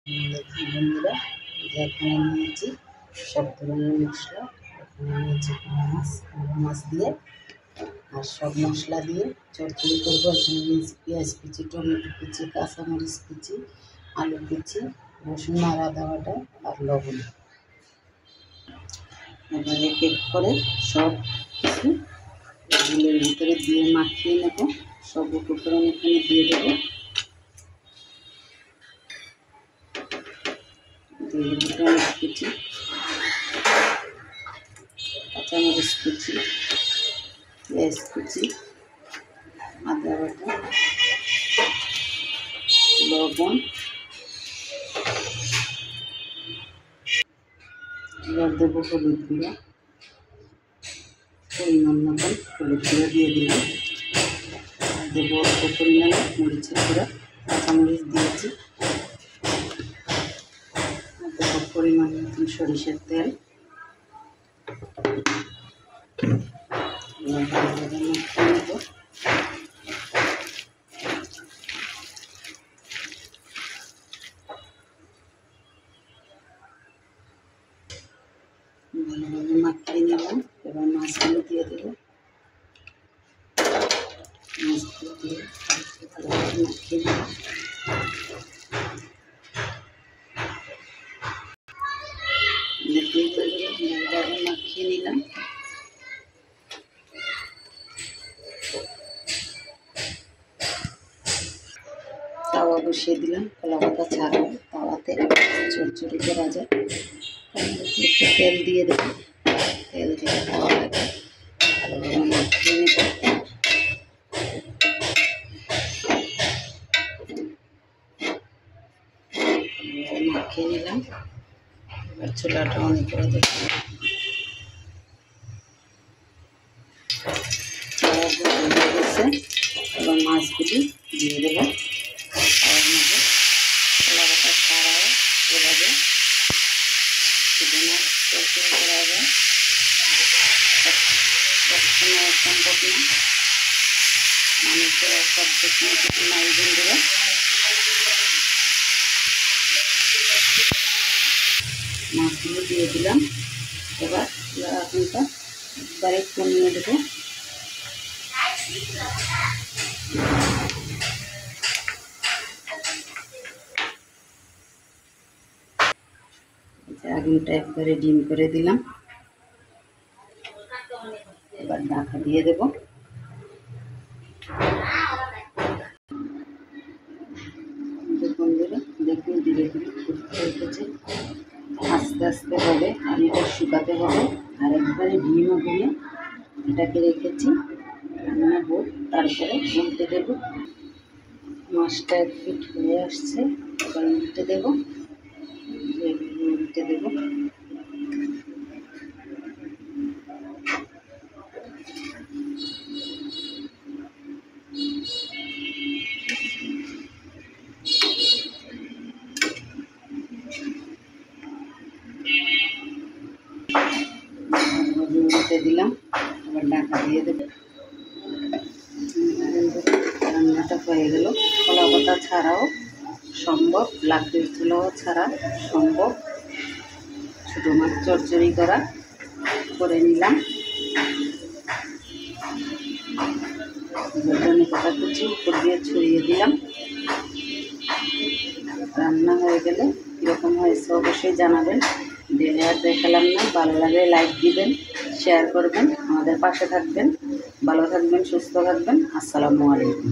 দেখুন বন্ধুরা, যে এখানে নিয়েছি সব ধরনের মশলা। এখানে নিয়েছি মাছ দিয়ে আর সব মশলা দিয়ে চটচড়ি করবো। এখানে নিয়েছি পেঁয়াজ কুচি, টমেটো কুচি, কাঁচামরিচ কুচি, আলু কুচি, রসুন আর আদা বাটা আর লবণ। এবার এক এক করে সব কিছু এগুলোর ভিতরে দিয়ে মাখিয়ে নেব। সব উপকরণ এখানে দিয়ে দেবো। টমেটো কুচি, কাঁচামরিচ কুচি, পেঁয়াজ কুচি, আদা বাটা, লবণ। এবার দেবো হলুদ গুঁড়া, পরিমাণ মতন হলুদ গুঁড়া দিয়ে দিলাম। আর দেবো অল্প পরিমাণে মরিচের গুঁড়া, কাঁচামরিচ দিয়েছি। আর দেবো পরিমাণ মতন সরিষার তেল। ভালোভাবে মাখিয়ে নিলাম। এবার মাছগুলো দিয়ে দেবো। মাছগুলো দিয়ে ভালোভাবে মাখিয়ে নিলাম। ভালোভাবে মাখিয়ে নিলাম। তাওয়া বসিয়ে দিলাম, কলা পাতা ছাড়াও তাওয়াতে চড়চড়ি করা যায়। একটু তেল দিয়ে দেবো। তেল দিয়ে তাওয়াটাকে ভালোভাবে মাখিয়ে নেব। মাখিয়ে নিলাম। এবার চুলাটা অন করে দেবো। হয়ে গেছে। এবার মাছগুলি দিয়ে দেবো। তাওয়ার মধ্যে কলা পাতা ছাড়াও এভাবে ছোটো মাছ চড়চড়ি করা যায়। সবসময় সম্ভব না, মানুষের সব কিছু নাই বন্ধুরা। মাছগুলো দিয়ে দিলাম। এবার আগুনটা একবারে কমিয়ে দেবো। আগুনটা একবারে ডিম করে দিলাম। এবার ঢাকা দিয়ে দেবো। বন্ধুরা দেখুন, ধীরে ধীরে ফুটতে উঠেছে। আস্তে আস্তে হবে, আর এটা শুকাতে হবে। আর একবারে ডিমও দিয়ে এটাকে রেখেছি রান্না হোক, তারপরে উল্টে দেবো। মাছটা এক ফিট হয়ে আসছে। এবার উল্টে দেবো। উল্টে দেবো। উল্টে দিলাম। এবার ঢাকা দিয়ে দেবো। রান্নাটা হয়ে গেল। কলা পাতা ছাড়াও সম্ভব, লাকড়ির চুলাও ছাড়া সম্ভব ছোটো মাছ চড়চড়ি করে নিলাম। ধনে পাতা কুচি উপর দিয়ে ছড়িয়ে দিলাম। রান্না হয়ে গেলে কীরকম হয়েছে অবশ্যই জানাবেন। দিলে আর দেখালাম না। ভালো লাগলে লাইক দিবেন, শেয়ার করবেন, আমাদের পাশে থাকবেন। ভালো থাকবেন, সুস্থ থাকবেন। আসসালামু আলাইকুম।